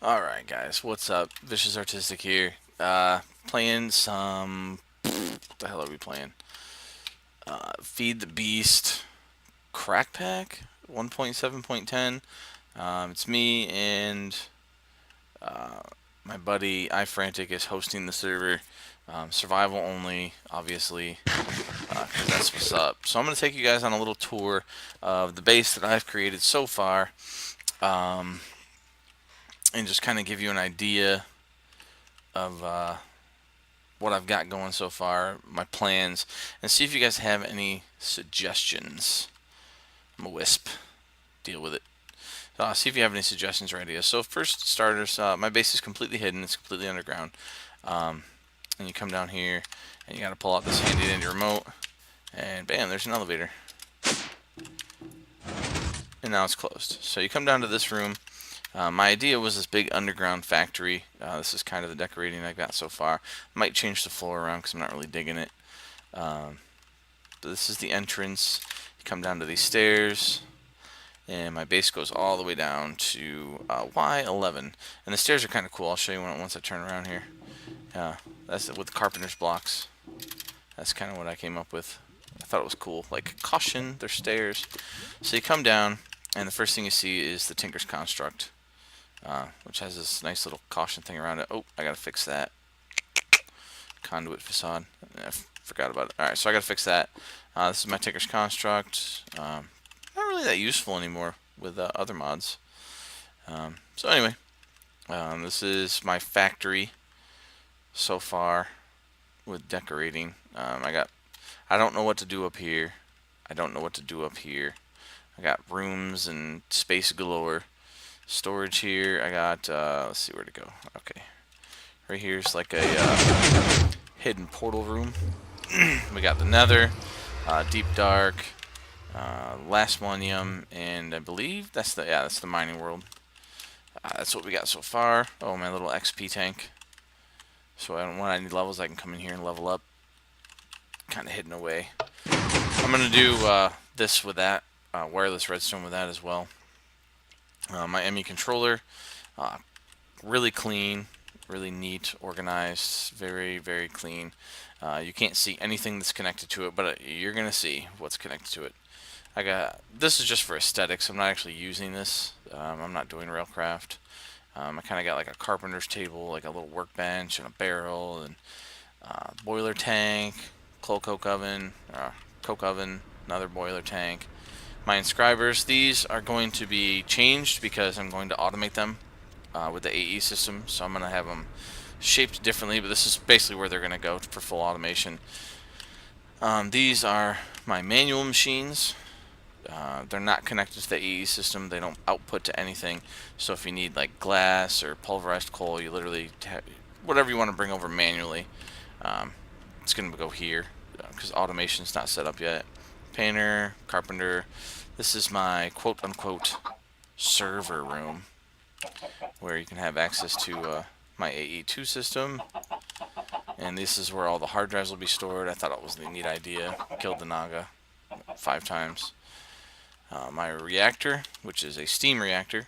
Alright guys, what's up? Vicious Artistic here. Playing some... What the hell are we playing? Feed the Beast Crackpack 1.7.10. It's me and my buddy iFrantic is hosting the server. Survival only, obviously, because that's what's up. So I'm going to take you guys on a little tour of the base that I've created so far, and just kind of give you an idea of what I've got going so far, my plans, and see if you guys have any suggestions. I'm a wisp. Deal with it. See if you have any suggestions or ideas. So first starters, my base is completely hidden. It's completely underground. And you come down here, and you got to pull out this handy dandy remote, and bam, there's an elevator. And now it's closed. So you come down to this room. My idea was this big underground factory. This is kind of the decorating I've got so far. Might change the floor around because I'm not really digging it. But this is the entrance. You come down to these stairs, and my base goes all the way down to Y11. And the stairs are kind of cool. I'll show you once I turn around here. That's with the carpenter's blocks. That's kind of what I came up with. I thought it was cool. Like, caution, there's stairs. So you come down, and the first thing you see is the Tinker's Construct. Which has this nice little caution thing around it. Oh, I gotta fix that. Conduit facade. I forgot about it. Alright, so I gotta fix that. This is my Tinker's Construct. Not really that useful anymore with other mods. So anyway, this is my factory so far with decorating. I don't know what to do up here. I don't know what to do up here. I got rooms and space galore. Storage here. I got, let's see where to go. Okay. Right here's like a hidden portal room. We got the Nether, Deep Dark, Last Millennium, and I believe that's the mining world. That's what we got so far. Oh, my little XP tank. So when I need levels, I can come in here and level up. Kind of hidden away. I'm gonna do this with that, wireless redstone with that as well. My ME controller, really clean, really neat, organized, very, very clean. You can't see anything that's connected to it, but you're gonna see what's connected to it. This is just for aesthetics. I'm not actually using this. I'm not doing railcraft. I kind of got like a carpenter's table, like a little workbench and a barrel and boiler tank, coke oven, another boiler tank. My inscribers, these are going to be changed because I'm going to automate them with the AE system. So I'm going to have them shaped differently, but this is basically where they're going to go for full automation. These are my manual machines. They're not connected to the AE system. They don't output to anything. So if you need like glass or pulverized coal, you literally whatever you want to bring over manually, it's going to go here because automation's not set up yet. Painter, carpenter. This is my quote-unquote server room where you can have access to my AE2 system. And this is where all the hard drives will be stored. I thought it was a neat idea. Killed the Naga 5 times. My reactor, which is a steam reactor,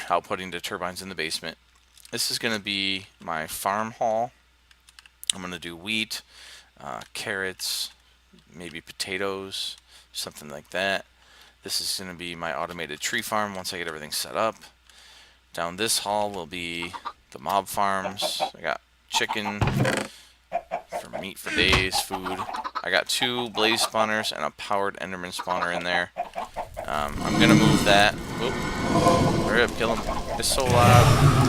outputting the turbines in the basement. This is going to be my farm hall. I'm going to do wheat, carrots, maybe potatoes, something like that. This is going to be my automated tree farm once I get everything set up. Down this hall will be the mob farms. I got chicken for meat for days, food. I got 2 blaze spawners and a powered enderman spawner in there. I'm going to move that. Oop. Hurry up, kill him. It's so loud.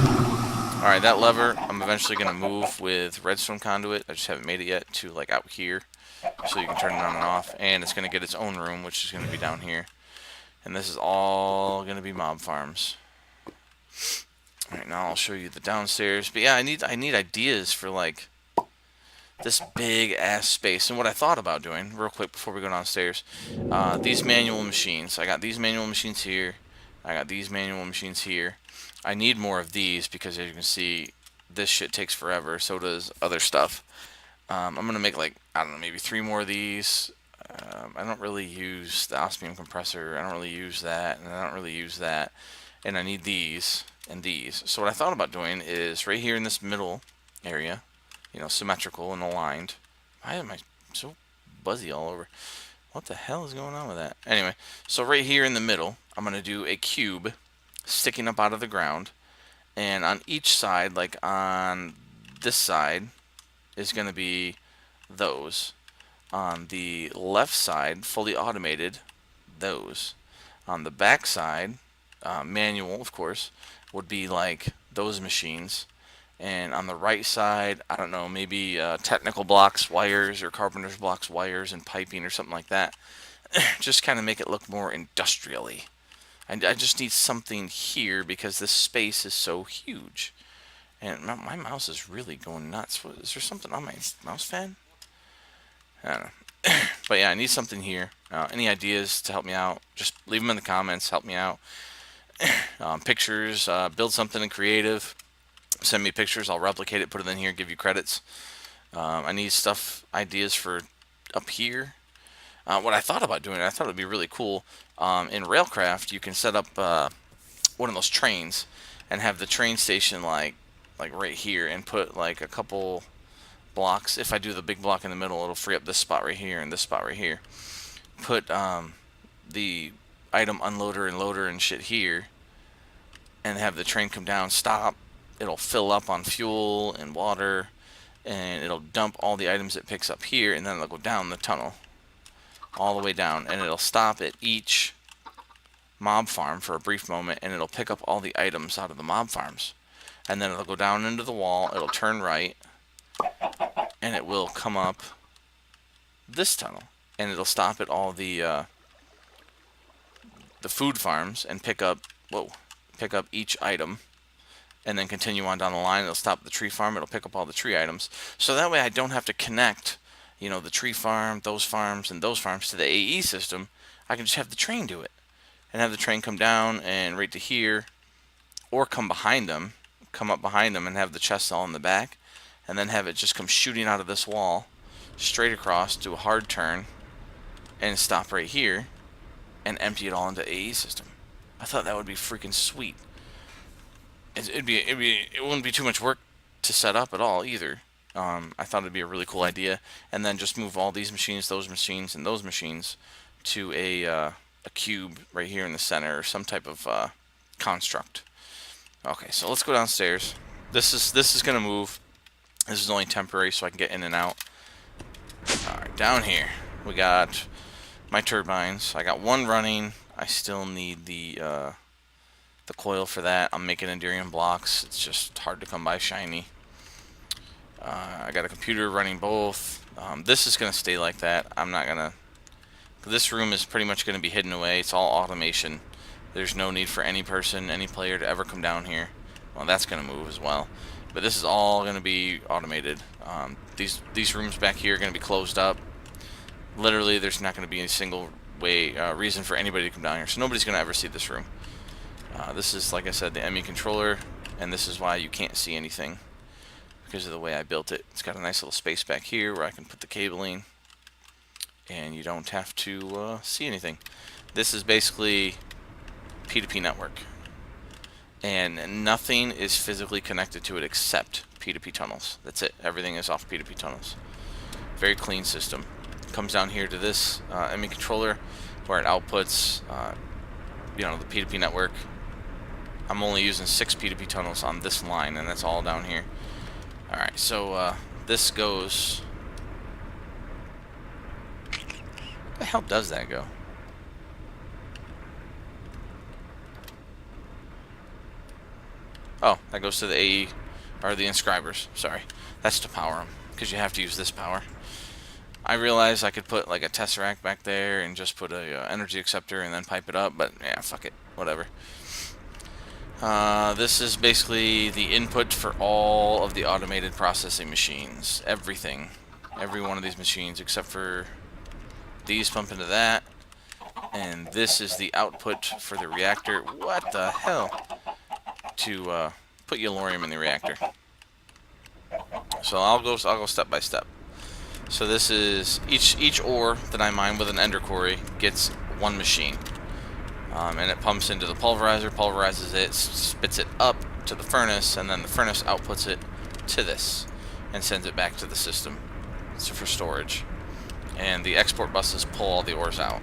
Alright, that lever I'm eventually going to move with redstone conduit. I just haven't made it yet to like out here. So you can turn it on and off. And it's going to get its own room, which is going to be down here. And this is all going to be mob farms. Alright, now I'll show you the downstairs. But yeah, I need ideas for like this big ass space. And what I thought about doing, real quick before we go downstairs, these manual machines. I got these manual machines here. I got these manual machines here. I need more of these because as you can see, this shit takes forever. So does other stuff. I'm going to make like, I don't know, maybe 3 more of these. I don't really use the osmium compressor. I don't really use that. And I don't really use that. and I need these and these. So what I thought about doing is right here in this middle area, you know, symmetrical and aligned. Why am I so buzzy all over? What the hell is going on with that? Anyway, so right here in the middle, I'm going to do a cube sticking up out of the ground. And on each side, like on this side, is going to be those. On the left side, fully automated, those. On the back side, manual, of course, would be like those machines. And on the right side, I don't know, maybe technical blocks, wires, or carpenter's blocks, wires, and piping, or something like that. Just kind of make it look more industrially. And I just need something here because this space is so huge. And my mouse is really going nuts. Is there something on my mouse pad? I don't know. But yeah, I need something here. Any ideas to help me out, just leave them in the comments. Help me out. Pictures, build something in creative. Send me pictures. I'll replicate it, put it in here, give you credits. I need ideas for up here. What I thought about doing, I thought it would be really cool. In Railcraft, you can set up one of those trains and have the train station like right here, and put like a couple blocks. If I do the big block in the middle, it'll free up this spot right here and this spot right here. Put the item unloader and loader and shit here, and have the train come down, stop. It'll fill up on fuel and water, and it'll dump all the items it picks up here, and then it'll go down the tunnel all the way down, and it'll stop at each mob farm for a brief moment, and it'll pick up all the items out of the mob farms, and then it'll go down into the wall, it'll turn right, and it will come up this tunnel, and it'll stop at all the food farms and pick up each item, and then continue on down the line. It'll stop at the tree farm, it'll pick up all the tree items, so that way I don't have to connect, you know, the tree farm, those farms, and those farms to the AE system. I can just have the train do it, and have the train come down and right to here, or come up behind them, and have the chest all in the back, and then have it just come shooting out of this wall, straight across, do a hard turn, and stop right here, and empty it all into AE system. I thought that would be freaking sweet. It wouldn't be too much work to set up at all either. I thought it'd be a really cool idea, and then just move all these machines, those machines, and those machines to a cube right here in the center, or some type of construct. Okay, so let's go downstairs. This is gonna move. This is only temporary, so I can get in and out. All right, down here we got my turbines. I got one running. I still need the coil for that. I'm making Endurium blocks. It's just hard to come by shiny. I got a computer running both. This is going to stay like that. I'm not going to... This room is pretty much going to be hidden away. It's all automation. There's no need for any player to ever come down here. Well, that's going to move as well. But this is all going to be automated. These rooms back here are going to be closed up. Literally, there's not going to be any single reason for anybody to come down here. So nobody's going to ever see this room. This is, like I said, the ME controller, and this is why you can't see anything, because of the way I built it. It's got a nice little space back here where I can put the cabling, and you don't have to see anything. This is basically P2P network, and nothing is physically connected to it except P2P tunnels. That's it. Everything is off P2P tunnels. Very clean system. Comes down here to this ME controller where it outputs the P2P network. I'm only using 6 P2P tunnels on this line, and that's all down here. Alright, so this goes... Where the hell does that go? Oh, that goes to the AE, or the inscribers, sorry. That's to power them, because you have to use this power. I realized I could put like a tesseract back there and just put a energy acceptor and then pipe it up, but yeah, fuck it, whatever. This is basically the input for all of the automated processing machines. Everything. Every one of these machines except for these pump into that. And this is the output for the reactor. What the hell? To put yellorium in the reactor. So I'll go step by step. So this is each ore that I mine with an ender quarry gets one machine. and it pumps into the pulverizer, pulverizes it, spits it up to the furnace, and then the furnace outputs it to this and sends it back to the system for storage. And the export buses pull all the ores out.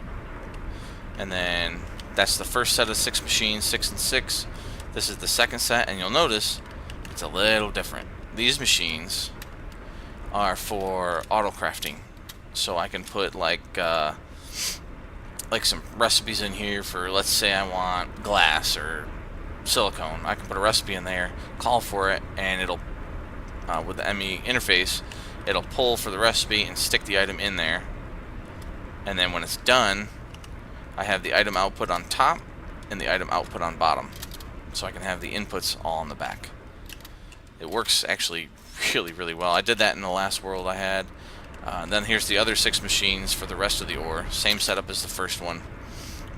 And then that's the first set of 6 machines, 6 and 6. This is the second set, and you'll notice it's a little different. These machines are for auto crafting, so I can put like some recipes in here for, let's say I want glass or silicone. I can put a recipe in there, call for it, and it'll with the ME interface, it'll pull for the recipe and stick the item in there. And then when it's done, I have the item output on top and the item output on bottom, so I can have the inputs all on the back. It works actually really well. I did that in the last world I had. Then here's the other 6 machines for the rest of the ore. Same setup as the first one,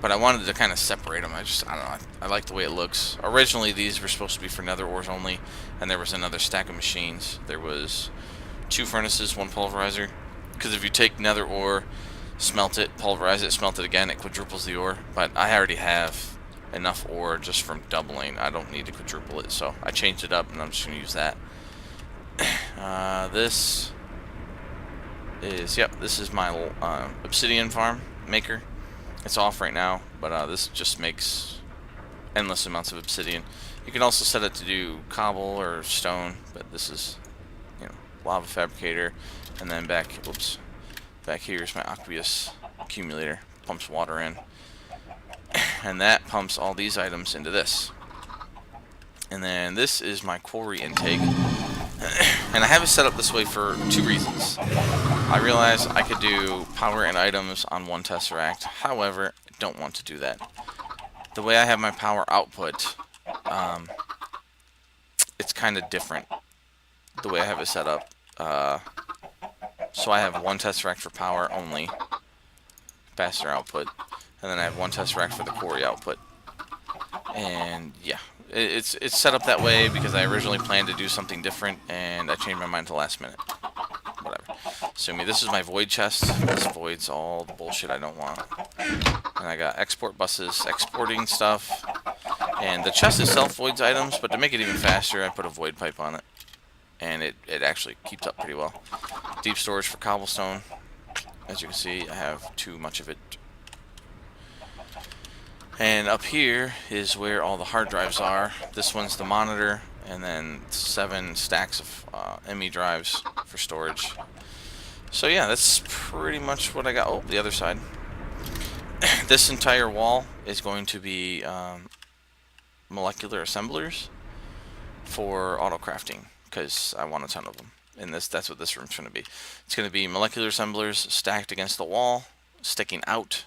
but I wanted to kind of separate them. I don't know, I like the way it looks. Originally these were supposed to be for nether ores only, and there was another stack of machines. There was 2 furnaces, 1 pulverizer, because if you take nether ore, smelt it, pulverize it, smelt it again, it quadruples the ore. But I already have enough ore just from doubling. I don't need to quadruple it, so I changed it up and I'm just going to use that. This is my Obsidian farm maker. It's off right now, but this just makes endless amounts of obsidian. You can also set it to do cobble or stone, but this is, lava fabricator. And then back here is my aqueous accumulator. Pumps water in, and that pumps all these items into this. And then this is my quarry intake. And I have it set up this way for 2 reasons. I realized I could do power and items on 1 tesseract. However, I don't want to do that. The way I have my power output, it's kind of different the way I have it set up. So I have 1 tesseract for power only, capacitor output, and then I have 1 tesseract for the quarry output. And yeah, it's set up that way because I originally planned to do something different, and I changed my mind at the last minute. Whatever. So this is my void chest. This voids all the bullshit I don't want. And I got export buses exporting stuff. And the chest itself voids items, but to make it even faster, I put a void pipe on it. And it actually keeps up pretty well. Deep storage for cobblestone. As you can see, I have too much of it. And up here is where all the hard drives are. This one's the monitor, and then 7 stacks of ME drives for storage. So yeah, that's pretty much what I got. Oh, the other side. This entire wall is going to be molecular assemblers for auto crafting, because I want a ton of them. And that's what this room's going to be. It's going to be molecular assemblers stacked against the wall, sticking out,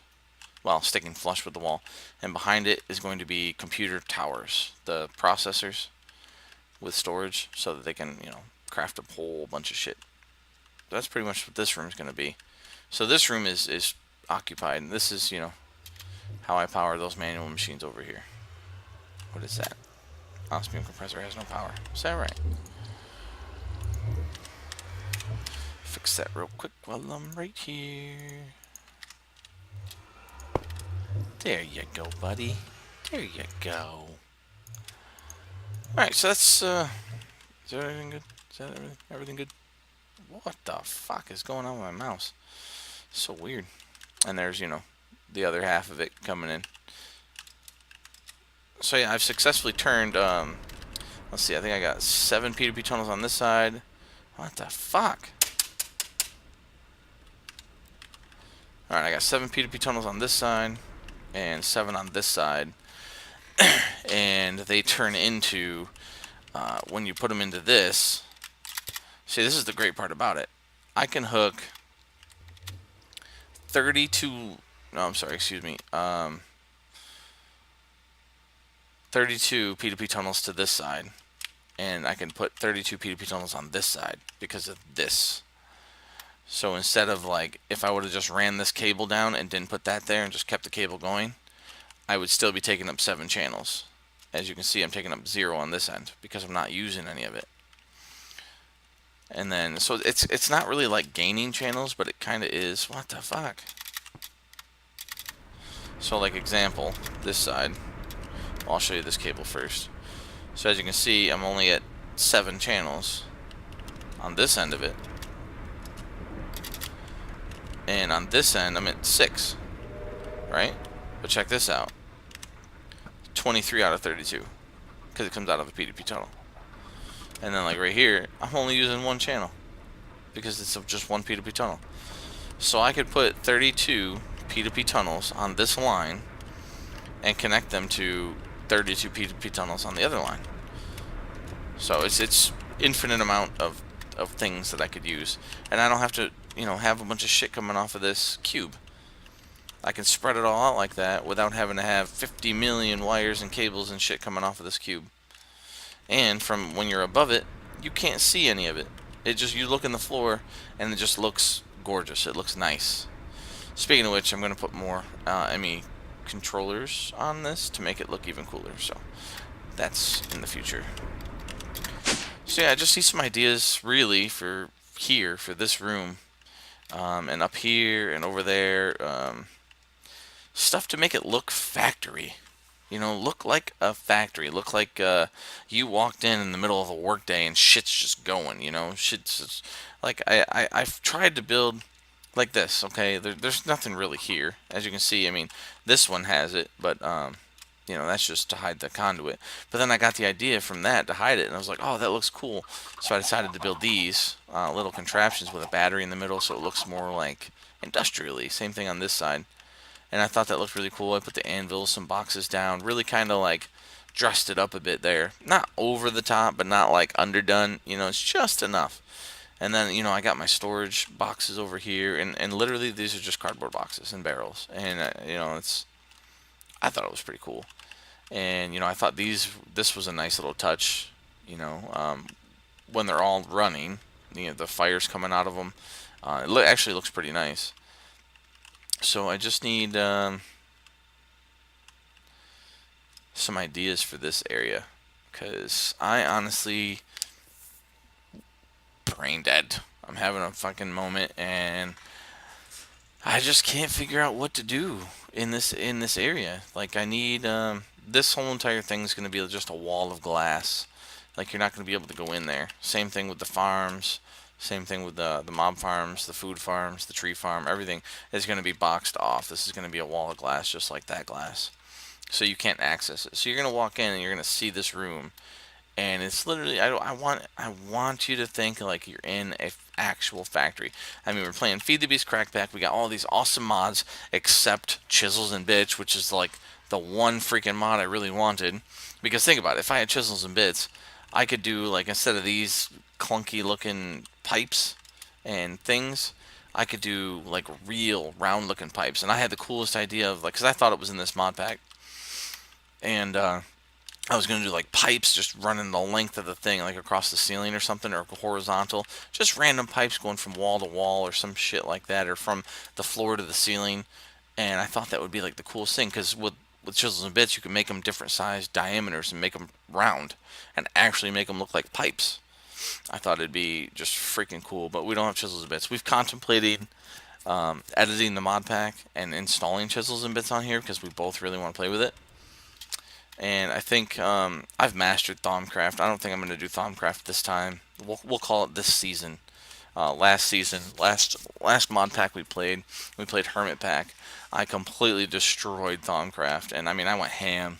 well, sticking flush with the wall. And behind it is going to be computer towers, the processors with storage, so that they can, craft a whole bunch of shit. That's pretty much what this room is going to be. So this room is occupied, and this is, how I power those manual machines over here. What is that? Osmium compressor has no power. Is that right? Fix that real quick while I'm right here. There you go, buddy. There you go. Alright, so that's, is that everything good? Is that everything good? What the fuck is going on with my mouse? So weird. And there's, the other half of it coming in. So yeah, I've successfully turned, let's see, I think I got 7 P2P tunnels on this side. What the fuck? Alright, I got 7 P2P tunnels on this side, and 7 on this side. And they turn into, when you put them into this, see, this is the great part about it. I can hook 32 P2P tunnels to this side, and I can put 32 P2P tunnels on this side because of this. So instead of, like, if I would have just ran this cable down and didn't put that there and just kept the cable going, I would still be taking up 7 channels. As you can see, I'm taking up 0 on this end because I'm not using any of it. And then, so it's not really like gaining channels, but it kind of is. What the fuck? So like example, this side, I'll show you this cable first. So as you can see, I'm only at 7 channels on this end of it. And on this end, I'm at 6, right? But check this out. 23 out of 32. Because it comes out of a P2P tunnel. And then like right here, I'm only using 1 channel. Because it's just 1 P2P tunnel. So I could put 32 P2P tunnels on this line and connect them to 32 P2P tunnels on the other line. So it's infinite amount of things that I could use. And I don't have to, have a bunch of shit coming off of this cube. I can spread it all out like that without having to have 50 million wires and cables and shit coming off of this cube. And from when you're above it, you can't see any of it. You look in the floor and it just looks gorgeous. It looks nice. Speaking of which, I'm going to put more ME controllers on this to make it look even cooler. So that's in the future. So yeah, I just see some ideas really for here, for this room. And up here and over there. Stuff to make it look factory. Look like a factory. Look like you walked in the middle of a work day and shit's just going. Shit's just, like I've tried to build like this. Okay, there's nothing really here, as you can see. I mean, this one has it, but that's just to hide the conduit. But then I got the idea from that to hide it, and I was like, oh, that looks cool. So I decided to build these little contraptions with a battery in the middle, so it looks more like industrially. Same thing on this side. And I thought that looked really cool. I put the anvil, some boxes down, really kind of like dressed it up a bit there. Not over the top, but not like underdone. It's just enough. And then, I got my storage boxes over here, and literally these are just cardboard boxes and barrels. And, I thought it was pretty cool. And, I thought this was a nice little touch, when they're all running, the fire's coming out of them. It actually looks pretty nice. So I just need some ideas for this area, because I honestly brain dead. I'm having a fucking moment, and I just can't figure out what to do in this area. Like I need this whole entire thing is going to be just a wall of glass. Like you're not going to be able to go in there. Same thing with the farms. Same thing with the mob farms, the food farms, the tree farm. Everything is going to be boxed off. This is going to be a wall of glass just like that glass. So you can't access it. So you're going to walk in and you're going to see this room. And it's literally, I want you to think like you're in a actual factory. I mean, we're playing FTB Crackpack. We got all these awesome mods except Chisels and Bits, which is like the one freaking mod I really wanted. Because think about it. If I had Chisels and Bits, I could do, like, instead of these clunky looking pipes and things, I could do like real round looking pipes. And I had the coolest idea of, like, because I thought it was in this mod pack, and I was going to do like pipes just running the length of the thing, like across the ceiling or something, or horizontal, just random pipes going from wall to wall or some shit like that, or from the floor to the ceiling. And I thought that would be like the coolest thing, because with Chisels and Bits, you can make them different size diameters and make them round and actually make them look like pipes. I thought it'd be just freaking cool, but we don't have Chisels and Bits. We've contemplated editing the mod pack and installing Chisels and Bits on here because we both really want to play with it. And I think I've mastered Thaumcraft. I don't think I'm going to do Thaumcraft this time. We'll call it this season. Last season, last mod pack we played Hermit Pack. I completely destroyed Thaumcraft, and I mean I went ham,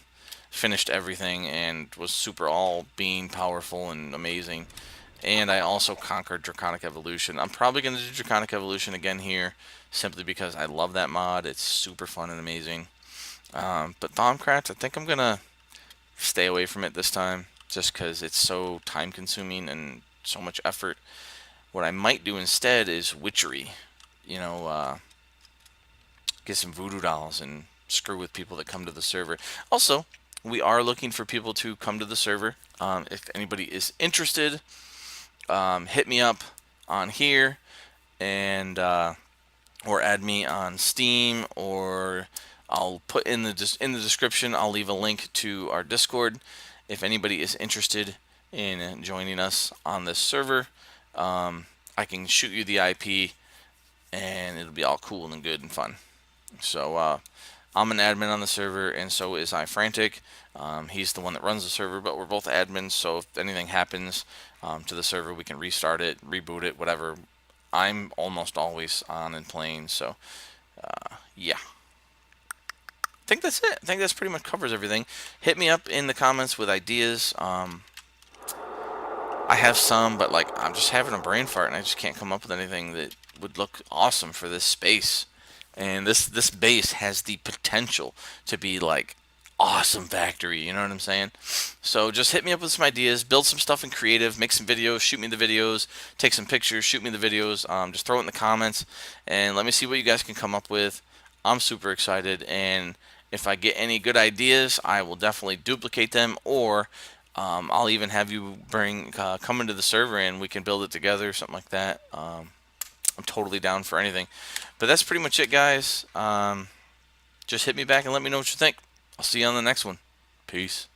finished everything, and was super all being powerful and amazing. And I also conquered Draconic Evolution. I'm probably going to do Draconic Evolution again here, simply because I love that mod. It's super fun and amazing. But Thaumcraft, I think I'm going to stay away from it this time, just because it's so time consuming and so much effort. What I might do instead is witchery. Get some voodoo dolls and screw with people that come to the server. Also, we are looking for people to come to the server. If anybody is interested, hit me up on here, and or add me on Steam, or I'll put in the description. I'll leave a link to our Discord if anybody is interested in joining us on this server. I can shoot you the IP, and it'll be all cool and good and fun. So I'm an admin on the server, and so is iFrantic. He's the one that runs the server, but we're both admins, so if anything happens to the server, we can restart it, reboot it, whatever. I'm almost always on and playing, so yeah. I think that's it. I think that's pretty much covers everything. Hit me up in the comments with ideas. I have some, but like I'm just having a brain fart, and I just can't come up with anything that would look awesome for this space. And this base has the potential to be like awesome factory. You know what I'm saying? So just hit me up with some ideas, build some stuff in creative, make some videos, shoot me the videos, take some pictures, shoot me the videos. Just throw it in the comments, and let me see what you guys can come up with. I'm super excited, and if I get any good ideas, I will definitely duplicate them, or I'll even have you come into the server and we can build it together, something like that. I'm totally down for anything. But that's pretty much it, guys. Just hit me back and let me know what you think. I'll see you on the next one. Peace.